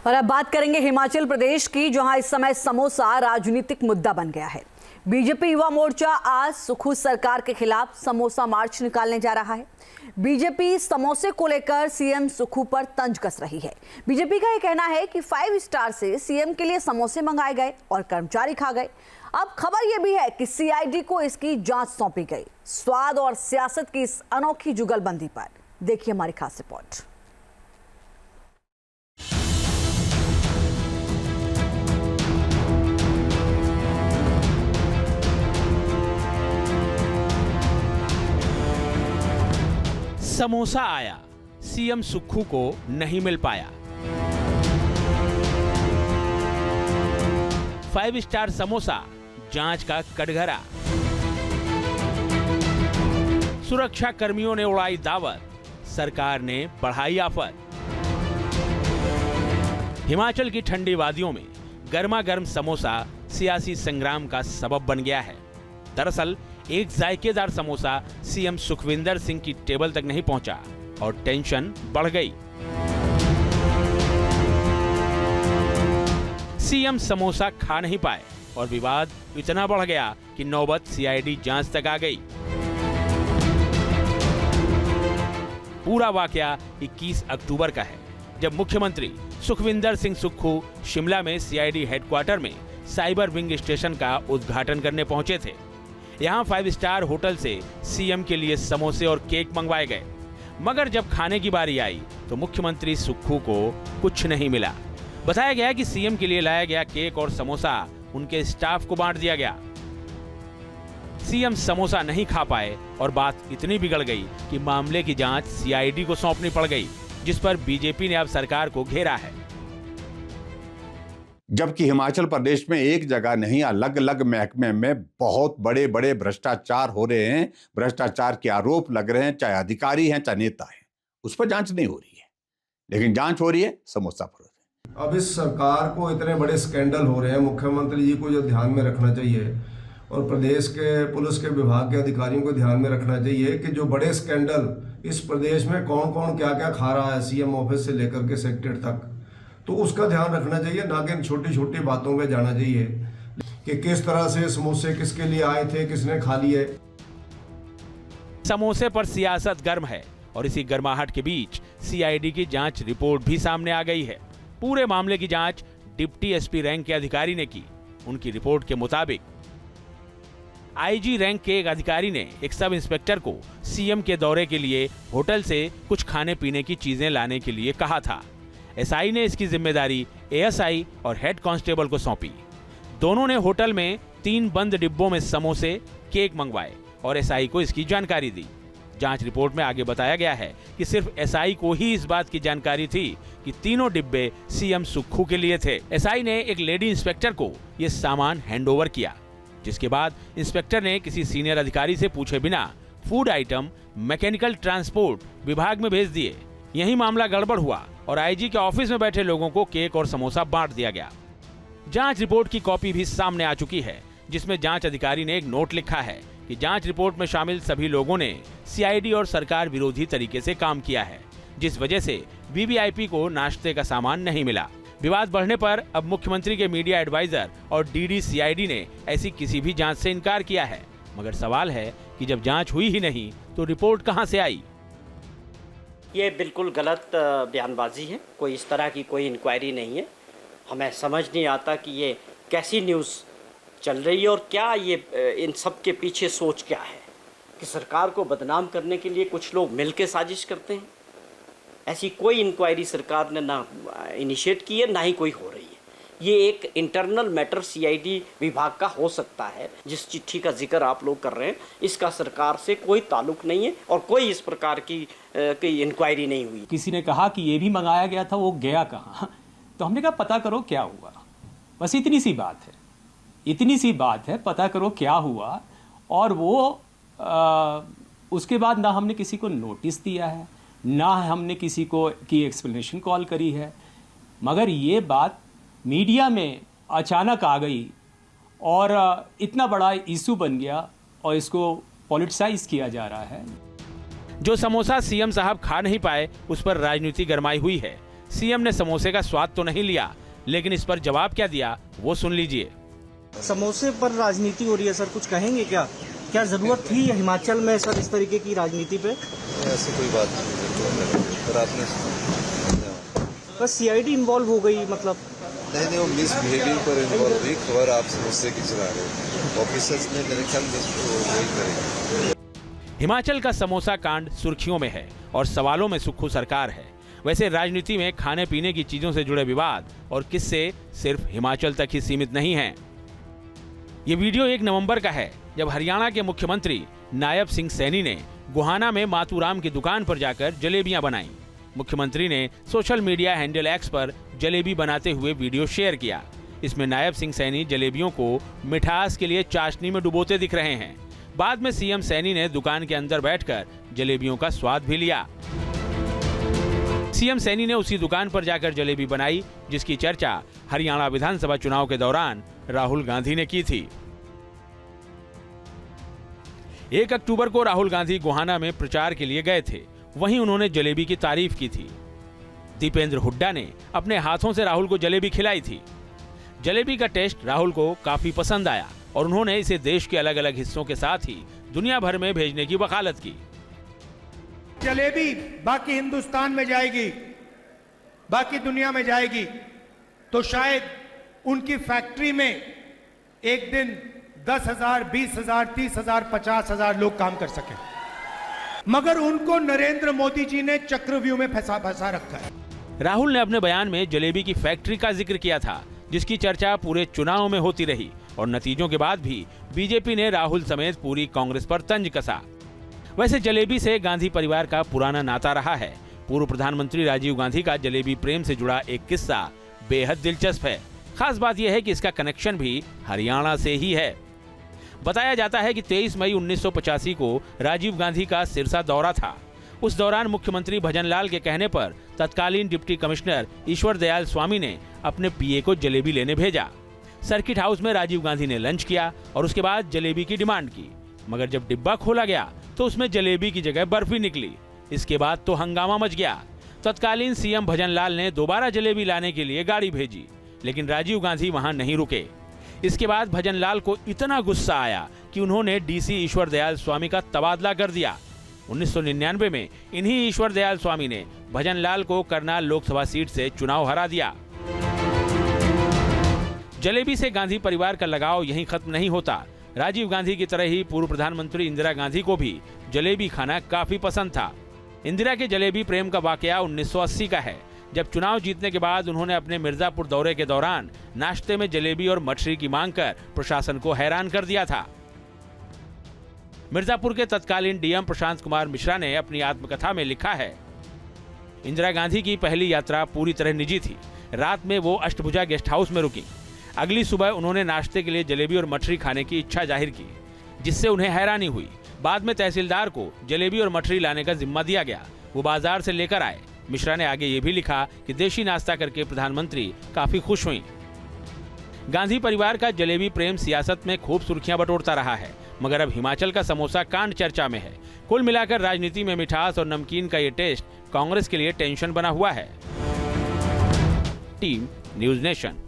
और अब बात करेंगे हिमाचल प्रदेश की, जहां इस समय समोसा राजनीतिक मुद्दा बन गया है। बीजेपी युवा मोर्चा आज सुक्खू सरकार के खिलाफ समोसा मार्च निकालने जा रहा है। बीजेपी समोसे को लेकर सीएम सुक्खू पर तंज कस रही है। बीजेपी का यह कहना है कि 5 स्टार से सीएम के लिए समोसे मंगाए गए और कर्मचारी खा गए। अब खबर यह भी है कि सीआईडी को इसकी जांच सौंपी गई। स्वाद और सियासत की इस अनोखी जुगलबंदी पर देखिए हमारी खास रिपोर्ट। समोसा आया, सीएम सुक्खू को नहीं मिल पाया। 5 स्टार समोसा, जांच का कटघरा। सुरक्षा कर्मियों ने उड़ाई दावत, सरकार ने बढ़ाई आफत। हिमाचल की ठंडी वादियों में गर्मा गर्म समोसा सियासी संग्राम का सबब बन गया है। दरअसल एक जायकेदार समोसा सीएम सुखविंदर सिंह की टेबल तक नहीं पहुंचा और टेंशन बढ़ गई। सीएम समोसा खा नहीं पाए और विवाद इतना बढ़ गया कि नौबत सीआईडी जांच तक आ गई। पूरा वाकया 21 अक्टूबर का है, जब मुख्यमंत्री सुखविंदर सिंह सुक्खू शिमला में सीआईडी हेडक्वार्टर में साइबर विंग स्टेशन का उद्घाटन करने पहुंचे थे। यहाँ 5 स्टार होटल से सीएम के लिए समोसे और केक मंगवाए गए, मगर जब खाने की बारी आई तो मुख्यमंत्री सुक्खू को कुछ नहीं मिला। बताया गया कि सीएम के लिए लाया गया केक और समोसा उनके स्टाफ को बांट दिया गया। सीएम समोसा नहीं खा पाए और बात इतनी बिगड़ गई कि मामले की जांच सीआईडी को सौंपनी पड़ गई, जिस पर बीजेपी ने अब सरकार को घेरा है। जबकि हिमाचल प्रदेश में एक जगह नहीं, अलग अलग महकमे में बहुत बड़े बड़े भ्रष्टाचार हो रहे हैं, भ्रष्टाचार के आरोप लग रहे हैं, चाहे अधिकारी हैं चाहे नेता हैं, उस पर जांच नहीं हो रही है, लेकिन जांच हो रही है समोसा पर। अब इस सरकार को इतने बड़े स्कैंडल हो रहे हैं, मुख्यमंत्री जी को जो ध्यान में रखना चाहिए और प्रदेश के पुलिस के विभाग के अधिकारियों को ध्यान में रखना चाहिए कि जो बड़े स्कैंडल इस प्रदेश में कौन कौन क्या क्या खा रहा है, सीएम ऑफिस से लेकर के सेक्रेटरी तक, तो उसका ध्यान रखना चाहिए, ना कि छोटी छोटी बातों पे जाना चाहिए कि किस तरह से समोसे किसके लिए आए थे, किसने खा लिए। समोसे पर सियासत गर्म है और इसी गर्माहट के बीच सीआईडी की जांच रिपोर्ट भी सामने आ गई है। पूरे मामले की जांच डिप्टी एसपी रैंक के अधिकारी ने की। उनकी रिपोर्ट के मुताबिक आईजी रैंक के एक अधिकारी ने एक सब इंस्पेक्टर को सीएम के दौरे के लिए होटल से कुछ खाने पीने की चीजें लाने के लिए कहा था। एसआई ने इसकी जिम्मेदारी एएसआई और हेड कांस्टेबल को सौंपी। दोनों ने होटल में 3 बंद डिब्बों में समोसे, केक मंगवाए और एसआई को इसकी जानकारी दी। जांच रिपोर्ट में आगे बताया गया है कि सिर्फ एसआई को ही इस बात की जानकारी थी कि तीनों डिब्बे सीएम सुक्खू के लिए थे। एसआई ने एक लेडी इंस्पेक्टर को यह सामान हैंडओवर किया, जिसके बाद इंस्पेक्टर ने किसी सीनियर अधिकारी से पूछे बिना फूड आइटम मैकेनिकल ट्रांसपोर्ट विभाग में भेज दिए। यही मामला गड़बड़ हुआ और आईजी के ऑफिस में बैठे लोगों को केक और समोसा बांट दिया गया। जांच रिपोर्ट की कॉपी भी सामने आ चुकी है, जिसमें जांच अधिकारी ने एक नोट लिखा है कि जांच रिपोर्ट में शामिल सभी लोगों ने सीआईडी और सरकार विरोधी तरीके से काम किया है, जिस वजह से वीवीआईपी को नाश्ते का सामान नहीं मिला। विवाद बढ़ने पर अब मुख्यमंत्री के मीडिया एडवाइजर और डीडी सीआईडी ने ऐसी किसी भी जांच से इनकार किया है। मगर सवाल है कि जब जांच हुई ही नहीं तो रिपोर्ट कहां से आई? ये बिल्कुल गलत बयानबाजी है। कोई इस तरह की कोई इंक्वायरी नहीं है। हमें समझ नहीं आता कि ये कैसी न्यूज़ चल रही है और क्या ये इन सब के पीछे सोच क्या है कि सरकार को बदनाम करने के लिए कुछ लोग मिलकर साजिश करते हैं। ऐसी कोई इंक्वायरी सरकार ने ना इनिशिएट की है, ना ही कोई हो रही है। ये एक इंटरनल मैटर सीआईडी विभाग का हो सकता है। जिस चिट्ठी का जिक्र आप लोग कर रहे हैं, इसका सरकार से कोई ताल्लुक नहीं है और कोई इस प्रकार की इंक्वायरी नहीं हुई। किसी ने कहा कि ये भी मंगाया गया था, वो गया कहाँ? तो हमने कहा पता करो क्या हुआ। बस इतनी सी बात है, इतनी सी बात है, पता करो क्या हुआ। और वो उसके बाद ना हमने किसी को नोटिस दिया है, ना हमने किसी को की एक्सप्लेनेशन कॉल करी है। मगर ये बात मीडिया में अचानक आ गई और इतना बड़ा इशू बन गया और इसको पॉलिटिसाइज किया जा रहा है। जो समोसा सीएम साहब खा नहीं पाए, उस पर राजनीति गरमाई हुई है। सीएम ने समोसे का स्वाद तो नहीं लिया, लेकिन इस पर जवाब क्या दिया वो सुन लीजिए। समोसे पर राजनीति हो रही है सर, कुछ कहेंगे क्या? क्या जरूरत थी हिमाचल में सर इस तरीके की राजनीति पे? ऐसी कोई बात नहीं, पर आपने बस सीआईडी इन्वॉल्व हो गई मतलब? नहीं, वो मिसबिहेविंग पर इन्वॉल्व हुई। खबर आप समोसे की चला रहे ऑफिसर्स ने, मेरे ख्याल वही करेंगे। हिमाचल का समोसा कांड सुर्खियों में है और सवालों में सुक्खू सरकार है। वैसे राजनीति में खाने पीने की चीजों से जुड़े विवाद और किस्से सिर्फ हिमाचल तक ही सीमित नहीं हैं। ये वीडियो 1 नवंबर का है, जब हरियाणा के मुख्यमंत्री नायब सिंह सैनी ने गोहाना में मातूराम की दुकान पर जाकर जलेबियां बनाई। मुख्यमंत्री ने सोशल मीडिया हैंडल एक्स पर जलेबी बनाते हुए वीडियो शेयर किया। इसमें नायब सिंह सैनी जलेबियों को मिठास के लिए चाशनी में डुबोते दिख रहे हैं। बाद में सीएम सैनी ने दुकान के अंदर बैठकर जलेबियों का स्वाद भी लिया। सीएम सैनी ने उसी दुकान पर जाकर जलेबी बनाई, जिसकी चर्चा हरियाणा विधानसभा चुनाव के दौरान राहुल गांधी ने की थी। 1 अक्टूबर को राहुल गांधी गोहाना में प्रचार के लिए गए थे। वहीं उन्होंने जलेबी की तारीफ की थी। दीपेंद्र हुड्डा ने अपने हाथों से राहुल को जलेबी खिलाई थी। जलेबी का टेस्ट राहुल को काफी पसंद आया और उन्होंने इसे देश के अलग अलग हिस्सों के साथ ही दुनिया भर में भेजने की वकालत की। जलेबी बाकी हिंदुस्तान में जाएगी, बाकी दुनिया में जाएगी, तो शायद उनकी फैक्ट्री में एक दिन 10,000, 20,000, 30,000, 50,000 लोग काम कर सकें, मगर उनको नरेंद्र मोदी जी ने चक्रव्यूह में फंसा रखा है। राहुल ने अपने बयान में जलेबी की फैक्ट्री का जिक्र किया था, जिसकी चर्चा पूरे चुनाव में होती रही और नतीजों के बाद भी बीजेपी ने राहुल समेत पूरी कांग्रेस पर तंज कसा। वैसे जलेबी से गांधी परिवार का पुराना नाता रहा है। पूर्व प्रधानमंत्री राजीव गांधी का जलेबी प्रेम से जुड़ा एक किस्सा बेहद दिलचस्प है। खास बात यह है कि इसका कनेक्शन भी हरियाणा से ही है। बताया जाता है कि 23 मई 1985 को राजीव गांधी का सिरसा दौरा था। उस दौरान मुख्यमंत्री भजनलाल के कहने पर तत्कालीन डिप्टी कमिश्नर ईश्वर दयाल स्वामी ने अपने पीए को जलेबी लेने भेजा। सर्किट हाउस में राजीव गांधी ने लंच किया और उसके बाद जलेबी की डिमांड की, मगर जब डिब्बा खोला गया तो उसमें जलेबी की जगह बर्फी निकली। इसके बाद तो हंगामा मच गया। तत्कालीन सीएम भजनलाल ने दोबारा जलेबी लाने के लिए गाड़ी भेजी, लेकिन राजीव गांधी वहां नहीं रुके। इसके बाद भजनलाल को इतना गुस्सा आया कि उन्होंने डीसी ईश्वर दयाल स्वामी का तबादला कर दिया। 1999 में इन्हीं ईश्वर दयाल स्वामी ने भजनलाल को करनाल लोकसभा सीट से चुनाव हरा दिया। जलेबी से गांधी परिवार का लगाव यहीं खत्म नहीं होता। राजीव गांधी की तरह ही पूर्व प्रधानमंत्री इंदिरा गांधी को भी जलेबी खाना काफी पसंद था। इंदिरा के जलेबी प्रेम का वाकया 1980 का है, जब चुनाव जीतने के बाद उन्होंने अपने मिर्जापुर दौरे के दौरान नाश्ते में जलेबी और मछली की मांग कर प्रशासन को हैरान कर दिया था। मिर्जापुर के तत्कालीन डीएम प्रशांत कुमार मिश्रा ने अपनी आत्मकथा में लिखा है, इंदिरा गांधी की पहली यात्रा पूरी तरह निजी थी। रात में वो अष्टभुजा गेस्ट हाउस में रुकी। अगली सुबह उन्होंने नाश्ते के लिए जलेबी और मछली खाने की इच्छा जाहिर की, जिससे उन्हें हैरानी हुई। बाद में तहसीलदार को जलेबी और मछली लाने का जिम्मा दिया गया। वो बाजार से लेकर आए। मिश्रा ने आगे ये भी लिखा कि देशी नाश्ता करके प्रधानमंत्री काफी खुश हुई। गांधी परिवार का जलेबी प्रेम सियासत में खूब सुर्खियां बटोरता रहा है, मगर अब हिमाचल का समोसा कांड चर्चा में है। कुल मिलाकर राजनीति में मिठास और नमकीन का ये टेस्ट कांग्रेस के लिए टेंशन बना हुआ है। Team news nation.